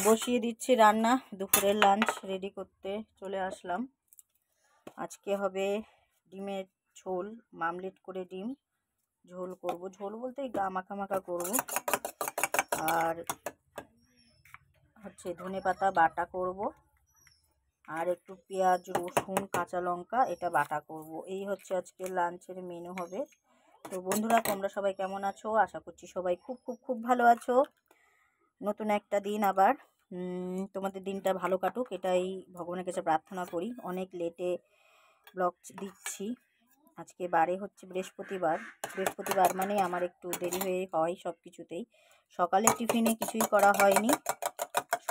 বসিয়ে দিচ্ছি রান্না। দুপুরের লাঞ্চ রেডি করতে চলে আসলাম। আজকে হবে ডিমের ঝোল, মামলেট করে ডিম ঝোল করব। ঝোল বলতে গা মাখা মাখা করব। আর হচ্ছে ধনেপাতা বাটা করব, আর একটু পেঁয়াজ, রসুন, কাঁচা লঙ্কা এটা বাটা করব। এই হচ্ছে আজকে লাঞ্চের মেনু হবে। তো বন্ধুরা, তোমরা সবাই কেমন আছো? আশা করছি সবাই খুব খুব খুব ভালো আছো। নতুন একটা দিন আবার, তোমাদের দিনটা ভালো কাটুক এটাই ভগবানের কাছে প্রার্থনা করি। অনেক লেটে ব্লগ দিচ্ছি। আজকে বারে হচ্ছে বৃহস্পতিবার। বৃহস্পতিবার মানে আমার একটু দেরি হয়ে হয় সব কিছুতেই। সকালে টিফিনে কিছুই করা হয়নি।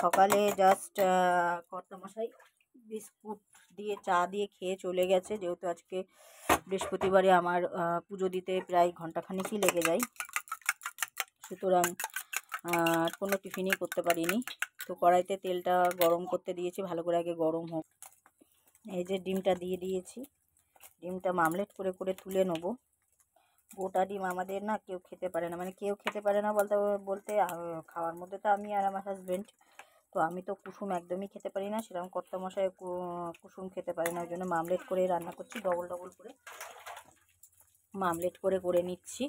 সকালে জাস্ট কর্তামশাই বিস্কুট দিয়ে চা দিয়ে খেয়ে চলে গেছে, যেহেতু আজকে বৃহস্পতিবারে আমার পুজো দিতে প্রায় ঘন্টাখানেকই লেগে যায়, সুতরাং কোনো টিফিনই করতে পারিনি। তো কড়াইতে তেলটা গরম করতে দিয়েছি, ভালো করে আগে গরম হোক। এই যে ডিমটা দিয়ে দিয়েছি, ডিমটা মামলেট করে করে তুলে নেবো। গোটা ডিম আমাদের না কেউ খেতে পারে না, মানে কেউ খেতে পারে না বলতে খাওয়ার মধ্যে তো আমি আর আমার হাজব্যান্ড। তো আমি তো কুসুম একদমই খেতে পারি না, সেরকম কর্তামশাই কুসুম খেতে পারে না, ওই জন্য মামলেট করে রান্না করছি। ডবল ডবল করে মামলেট করে করে নিচ্ছি,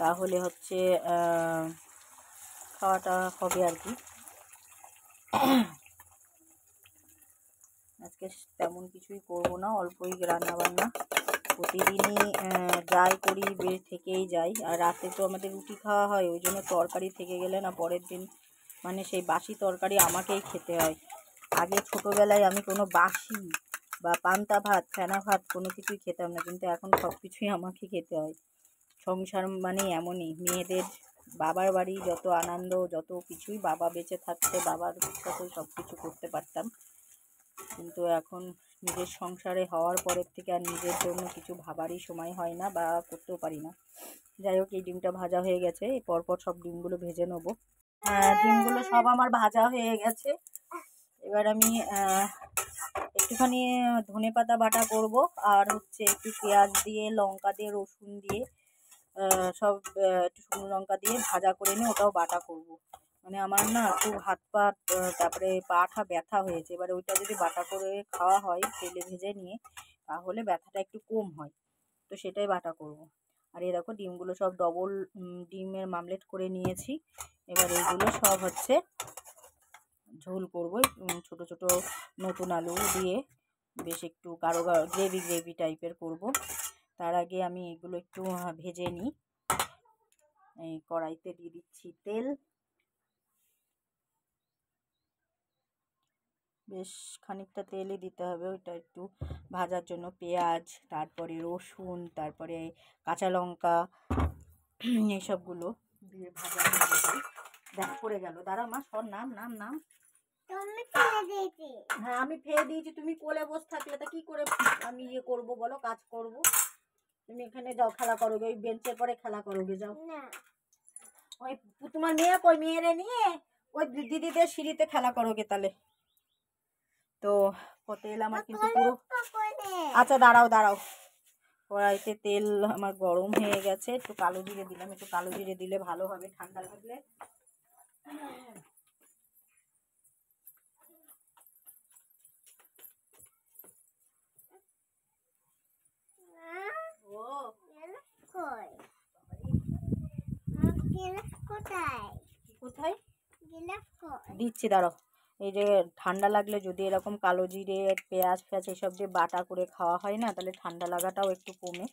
তাহলে হচ্ছে খাওয়াটা হবে আর কি। আজকে তেমন কিছুই করবো না, অল্পই রান্না বান্না। প্রতিদিনই যাই করি বের থেকেই যাই। আর রাতে তো আমাদের রুটি খাওয়া হয়, ওই জন্য তরকারি থেকে গেলে না পরের দিন মানে সেই বাসি তরকারি আমাকেই খেতে হয়। আগে ছোটোবেলায় আমি কোনো বাসি বা পান্তা ভাত, ফেনা ভাত কোনো কিছুই খেতাম না, কিন্তু এখন সব কিছুই আমাকে খেতে হয়। সংসার মানে এমনই, মেয়েদের বাবার বাড়ি যত আনন্দ, যত কিছুই, বাবা বেঁচে থাকতে বাবার সাথে সব কিছু করতে পারতাম, কিন্তু এখন নিজের সংসারে হওয়ার পরের থেকে আর নিজের জন্য কিছু ভাবারই সময় হয় না বা করতেও পারি না। যাই হোক, এই ডিমটা ভাজা হয়ে গেছে, পরপর সব ডিমগুলো ভেজে নেব। ডিমগুলো সব আমার ভাজা হয়ে গেছে। এবার আমি একটুখানি ধনেপাতা বাটা করব, আর হচ্ছে একটু পেঁয়াজ দিয়ে, লঙ্কা দিয়ে, রসুন দিয়ে সব একটু শুকনো লঙ্কা দিয়ে ভাজা করে নিয়ে ওটাও বাটা করব। মানে আমার না খুব হাত পা তারপরে পাটা ব্যথা হয়েছে, এবার ওইটা যদি বাটা করে খাওয়া হয় তেলে ভেজে নিয়ে, তাহলে ব্যথাটা একটু কম হয়। তো সেটাই বাটা করব। আর এই দেখো ডিমগুলো সব ডবল ডিমের মামলেট করে নিয়েছি। এবার এইগুলো সব হচ্ছে ঝোল করব, ছোট ছোট নতুন আলু দিয়ে বেশ একটু গাঢ় গ্রেভি গ্রেভি টাইপের করব। তার আগে আমি এগুলো একটু ভেজে নিই। এই কড়াইতে দিয়ে দিচ্ছি তেল, বেশ খানিকটা তেলই দিতে হবে, ওইটা একটু ভাজার জন্য। পেঁয়াজ, তারপরে রসুন, তারপরে কাঁচা লঙ্কা, এইসবগুলো দিয়ে ভাজা হয়ে যায়। দেখ পড়ে গেল, দাঁড়া মা, সর, নাম নাম নাম। হ্যাঁ আমি ফেলে দিয়েছি, তুমি কোলে বসে থাকলে তা কি করে আমি ইয়ে করবো বলো, কাজ করব? তুমি এখানে যাও খেলা করোগে, ওই বেঞ্চের পরে খেলা করোগে, যাও। ওই তোমার মেয়ে কই? মেয়েরে নিয়ে ওই দিদিদের সিঁড়িতে খেলা করোগে তাহলে। তো তেল আমার কিন্তু পুরো, আচ্ছা দাঁড়াও দাঁড়াও, কড়াইতে তেল আমার গরম হয়ে গেছে। একটু কালো জিরে দিলাম, একটু কালো জিরে দিলে ভালো হবে ঠান্ডা লাগলে। কোথায় দিচ্ছি, দাঁড়াও। এই যে ঠান্ডা লাগলে যদি এরকম কালো জিরে, পেঁয়াজ ফেঁয়াজ এসব দিয়ে বাটা করে খাওয়া হয় না, তাহলে ঠান্ডা লাগাটাও একটু কমে।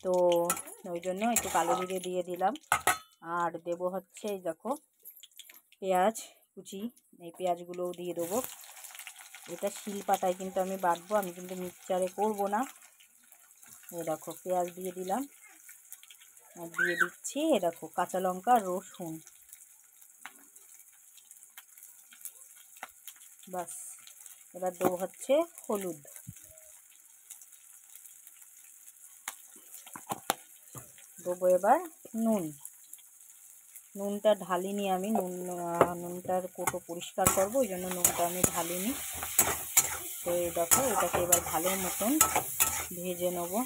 তো ওই জন্য একটু কালো জিরে দিয়ে দিলাম। আর দেব হচ্ছে এই দেখো পেঁয়াজ কুচি, এই পেঁয়াজগুলোও দিয়ে দেবো। এটা শিলপাটায় কিন্তু আমি বাটবো, আমি কিন্তু মিক্সচারে করবো না। এই দেখো পেঁয়াজ দিয়ে দিলাম, আর দিয়ে দিচ্ছি এ দেখো কাঁচা লঙ্কা, রসুন, বাস। এবার দেবো হচ্ছে হলুদ, দেবো এবার নুন। নুনটা ঢালিনি আমি, নুনটার কোটো পরিষ্কার করবো, ওই জন্য নুনটা আমি ঢালিনি। তো এই দেখো এটাকে এবার ভালো মতন ভেজে নেবো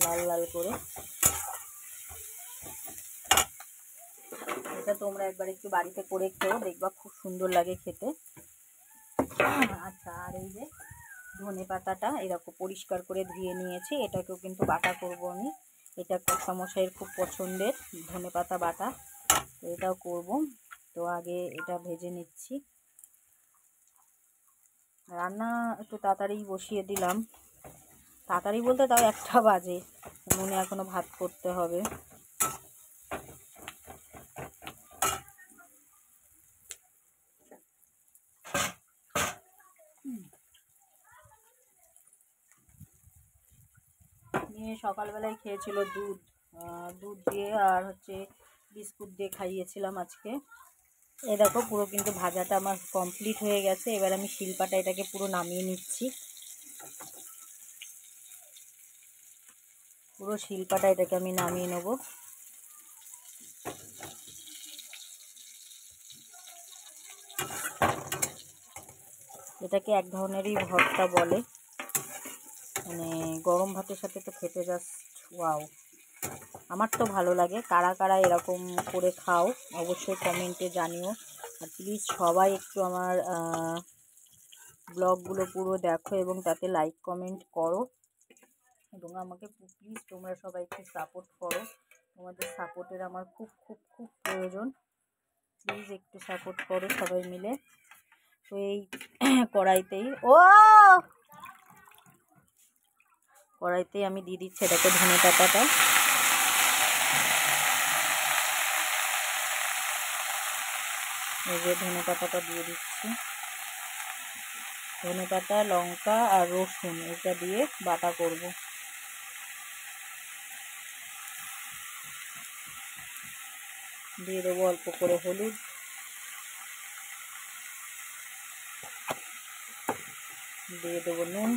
লাল লাল করে। এটা তোমরা একবার একটু বাড়িতে করে খেও, দেখবা খুব সুন্দর লাগে খেতে। আচ্ছা, আর এই যে ধনে পাতাটা এরকম পরিষ্কার করে ধুয়ে নিয়েছি, এটাকেও কিন্তু বাটা করব আমি। এটা কষামশাইয়ের খুব পছন্দের ধনে পাতা বাটা, তো এটাও করব। তো আগে এটা ভেজে নিচ্ছি। রান্না একটু তাড়াতাড়ি বসিয়ে দিলাম, তাড়াতাড়ি বলতে তাও 1টা বাজে, মনে এখনো ভাত করতে হবে। নিয়ে সকালবেলায় খেয়েছিল দুধ, দুধ দিয়ে আর হচ্ছে বিস্কুট দিয়ে খাইয়েছিলাম আজকে। এই দেখো পুরো কিন্তু ভাজাটা আমার কমপ্লিট হয়ে গেছে। এবার আমি শিলপাটা এটাকে পুরো নামিয়ে নিচ্ছি। পুরো শিলপাটা এটাকে আমি নামিয়ে নেব। এটাকে এক ধরনেরই ভর্তা বলে, মানে গরম ভাতের সাথে তো খেতে জাস্ট ওয়াও। আমার তো ভালো লাগে। কারা কারা এরকম করে খাও অবশ্যই কমেন্টে জানিও। আর প্লিজ সবাই একটু আমার ব্লগগুলো পুরো দেখো এবং তাতে লাইক কমেন্ট করো, এবং আমাকে প্লিজ তোমরা সবাই একটু সাপোর্ট করো। তোমাদের সাপোর্টের আমার খুব খুব খুব প্রয়োজন। প্লিজ একটু সাপোর্ট করো সবাই মিলে। তো এই কড়াইতেই আমি দিয়ে দিচ্ছি এটাকে ধনে পাতাটা। এই যে ধনে পাতাটা দিয়ে দিচ্ছি। ধনে পাতা, লঙ্কা আর রসুন এটা দিয়ে বাটা করব। দিয়ে দেবো অল্প করে হলুদ, দিয়ে দেবো নুন।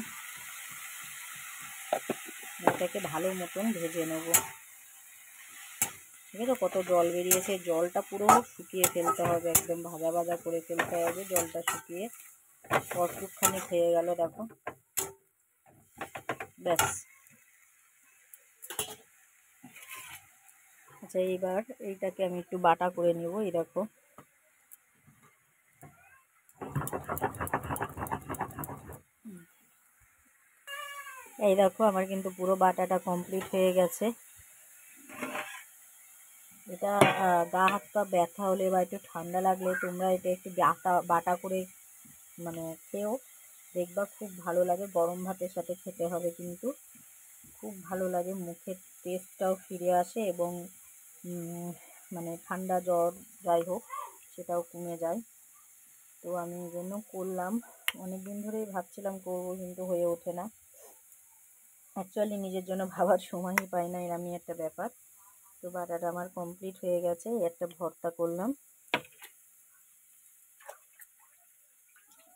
এটাকে ভালো মতন ভেজে নেব। ঠিক আছে, কত জল বেরিয়েছে, জলটা পুরো শুকিয়ে ফেলতে হবে, একদম ভাজা ভাজা করে ফেলতে হবে। জলটা শুকিয়ে কতক্ষণে খেয়ে গেল দেখো, ব্যাস। আচ্ছা, এইবার এইটাকে আমি একটু বাটা করে নেব। এই দেখো আমার কিন্তু পুরো বাটাটা কমপ্লিট হয়ে গেছে। এটা গা হাত পা ব্যথা হলে বা একটু ঠান্ডা লাগলে তোমরা এটা একটু বাটা করে মানে খেও, দেখবা খুব ভালো লাগে। গরম ভাতের সাথে খেতে হবে, কিন্তু খুব ভালো লাগে, মুখের টেস্টটাও ফিরে আসে এবং মানে ঠান্ডা জ্বর যাই হোক সেটাও কমে যায়। তো আমি এই জন্য করলাম। অনেক দিন ধরেই ভাবছিলাম করবো, কিন্তু হয়ে ওঠে না। অ্যাকচুয়ালি নিজের জন্য ভাবার সময়ই পাই না, এরকমই একটা ব্যাপার। তো বাটাটা আমার কমপ্লিট হয়ে গেছে। একটা ভর্তা করলাম।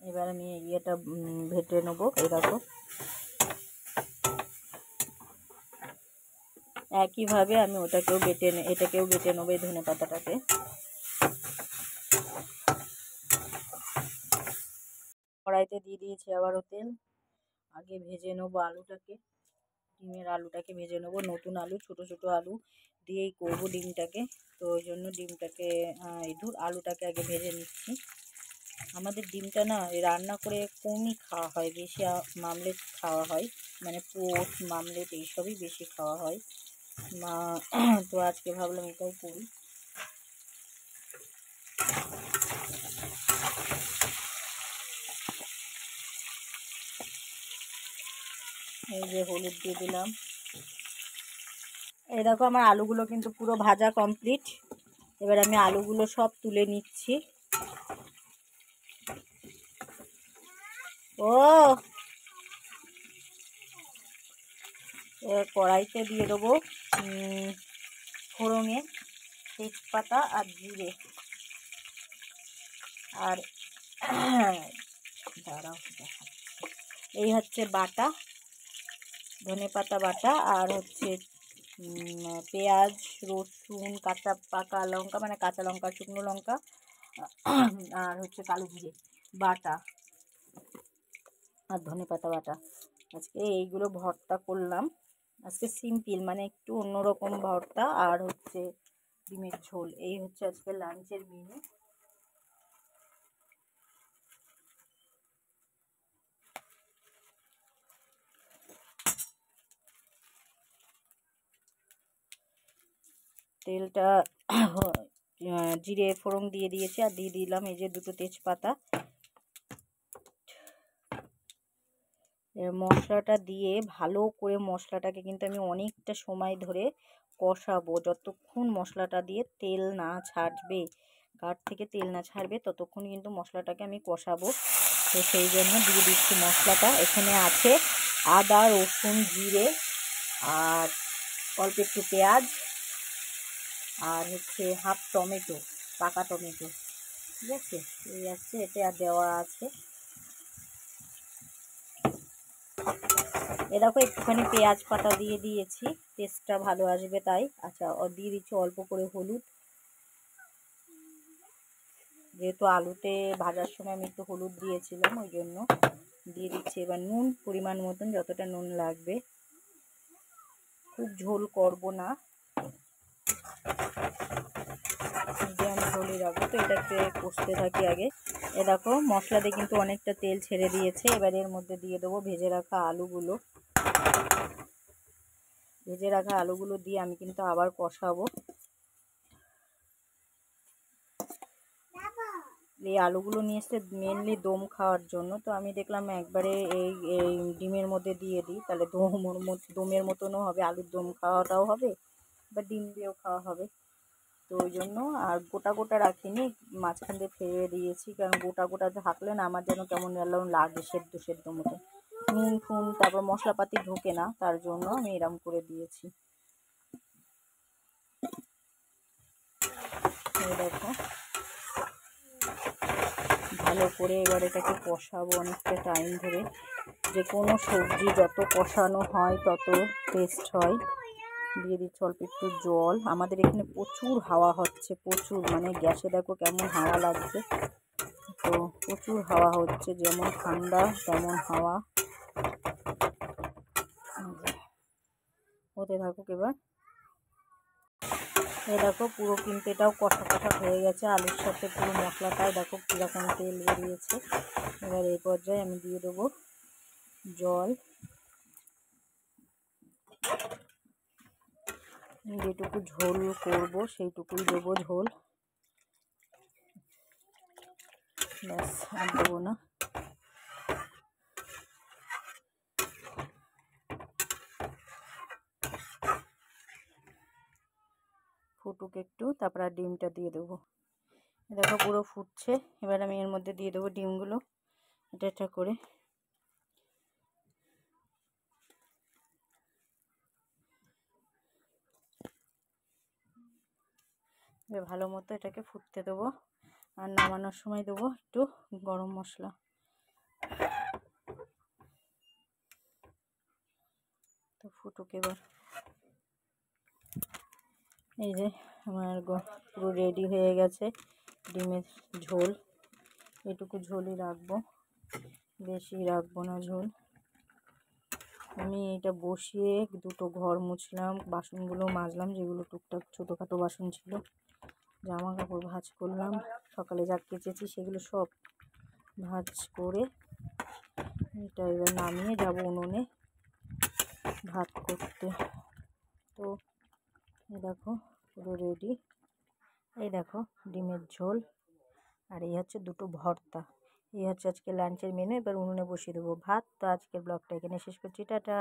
এবার আমি ইয়েটা ভেটে নেবো। এই দেখো একইভাবে আমি এটাকেও বেটে নেবো, এই ধনে পাতাটাকে। কড়াইতে দিয়ে দিয়েছি আবারও তেল। আগে ভেজে নেবো আলুটাকে, ডিমের আলুটাকে ভেজে নেবো। নতুন আলু, ছোট ছোট আলু দিয়েই করবো ডিমটাকে, তো ওই জন্য ডিমটাকে আলুটাকে আগে ভেজে নিচ্ছি। আমাদের ডিমটা না রান্না করে কমই খাওয়া হয়, বেশি মামলেট খাওয়া হয়, মানে পোস্ট মামলেট এইসবই বেশি খাওয়া হয়। তো আজকে ভাবলাম এটাই করি। এই যে হলুদ দিয়ে দিলাম। এই দেখো আমার আলুগুলো কিন্তু পুরো ভাজা কমপ্লিট। এবার আমি আলুগুলো সব তুলে নিচ্ছি। কড়াইতে দিয়ে দেবো ফোড়নে তেজপাতা আর জিরে, আর দাঁড়াও এই হচ্ছে বাটা ধনে পাতা বাটা, আর হচ্ছে পেঁয়াজ, রসুন, পাকা লঙ্কা, মানে কাঁচা লঙ্কা, শুকনো লঙ্কা, আর হচ্ছে কালো জিরে বাটা আর ধনে পাতা বাটা। আজকে এইগুলো ভর্তা করলাম। আজকে সিম্পল, মানে একটু অন্যরকম ভর্তা। আর হচ্ছে ডিমের ঝোল। এই হচ্ছে আজকে লাঞ্চের মেনু। তেলটা জিরে ফোড়ন দিয়ে দিয়েছি, আর দিয়ে দিলাম এই যে 2টো তেজপাতা। মশলাটা দিয়ে ভালো করে মশলাটাকে কিন্তু আমি অনেকটা সময় ধরে কষাবো, যতক্ষণ মশলাটা দিয়ে তেল না ছাড়বে, গাঢ় থেকে তেল না ছাড়বে ততক্ষণ কিন্তু মশলাটাকে আমি কষাবো। তো সেই জন্য দিয়ে দিচ্ছি মশলাটা। এখানে আছে আদা, রসুন, জিরে, আর অল্প একটু পেঁয়াজ, আর হচ্ছে হাফ টমেটো, পাকা টমেটো, ঠিক আছে? এই আছে, এটা দেওয়া আছে। এরকম একটুখানি পেঁয়াজ পাতা দিয়ে দিয়েছি, টেস্টটা ভালো আসবে তাই। আচ্ছা, দিয়ে দিচ্ছি অল্প করে হলুদ, যেহেতু আলুতে ভাজার সময় আমি একটু হলুদ দিয়েছিলাম ওই জন্য দিয়ে দিচ্ছি। এবার নুন পরিমাণ মতন, যতটা নুন লাগবে, খুব ঝোল করব না, মিডিয়াম ঝোলই রাখবো। তো এটাকে কষতে থাকি আগে। এ দেখো মশলাতে কিন্তু অনেকটা তেল ছেড়ে দিয়েছে। এবার এর মধ্যে দিয়ে দেবো ভেজে রাখা আলুগুলো। ভেজে রাখা আলুগুলো দিয়ে আমি কিন্তু আবার কষাবো। এই আলুগুলো নিয়ে এসে মেনলি দম খাওয়ার জন্য, তো আমি দেখলাম একবারে এই ডিমের মধ্যে দিয়ে দিই, তাহলে দমের মতনও হবে, আলুর দম খাওয়াটাও হবে, বা ডিম দিয়েও খাওয়া হবে। তো ওই জন্য আর গোটা গোটা রাখিনি, মাঝখান দিয়ে ফেলে দিয়েছি, কারণ গোটা গোটা থাকলে না আমার যেন কেমন লাগে সেদ্ধ সেদ্ধ মতো, নুন ফুন তারপর মশলাপাতি ঢোকে না, তার জন্য আমি এরম করে দিয়েছি। দেখো ভালো করে এবার এটাকে কষাবো অনেকটা টাইম ধরে। যে কোনো সবজি যত কষানো হয় তত টেস্ট হয়। দিয়ে দিচ্ছি অল্প একটু জল। আমাদের এখানে প্রচুর হাওয়া হচ্ছে, প্রচুর, মানে গ্যাসে দেখো কেমন হাওয়া লাগছে, তো প্রচুর হাওয়া হচ্ছে, যেমন ঠান্ডা তেমন হাওয়া। হতে থাকুক এবার। এই দেখো পুরো কিন্তু এটাও কষা কষা হয়ে গেছে আলুর সাথে, পুরো মশলাটাই দেখো কীরকম তেল বেরিয়েছে। এবার এই পর্যায়ে আমি দিয়ে দেবো জল, যেটুকু ঝোল করব সেইটুকুই দেবো ঝোল, ব্যাস আর দেবো না। ফুটুক একটু, তারপর আর ডিমটা দিয়ে দেবো। দেখো পুরো ফুটছে। এবার আমি এর মধ্যে দিয়ে দেবো ডিমগুলো এটা এটা করে। এবার ভালো মতো এটাকে ফুটতে দেবো, আর নামানোর সময় দেবো একটু গরম মশলা। তো ফুটুক এবার। এই যে আমার পুরো রেডি হয়ে গেছে ডিমের ঝোল। এটুকু ঝোলই রাখবো, বেশি রাখবো না ঝোল। আমি এটা বসিয়ে 2টো ঘর মুছলাম, বাসনগুলো মাজলাম, যেগুলো টুকটাক ছোটোখাটো বাসন ছিল, জামা কাপড় ভাঁজ করলাম, সকালে যা কেচেছি সেগুলো সব ভাঁজ করে এটা এবার নামিয়ে যাব উনুনে ভাত করতে। তো এই দেখো পুরো রেডি। এই দেখো ডিমের ঝোল, আর এই হচ্ছে 2টো ভর্তা। এই হচ্ছে আজকে লাঞ্চের মেনু। এবার উনুনে বসিয়ে দেবো ভাত। তো আজকের ব্লগটা এখানে শেষ করছি, টাটা।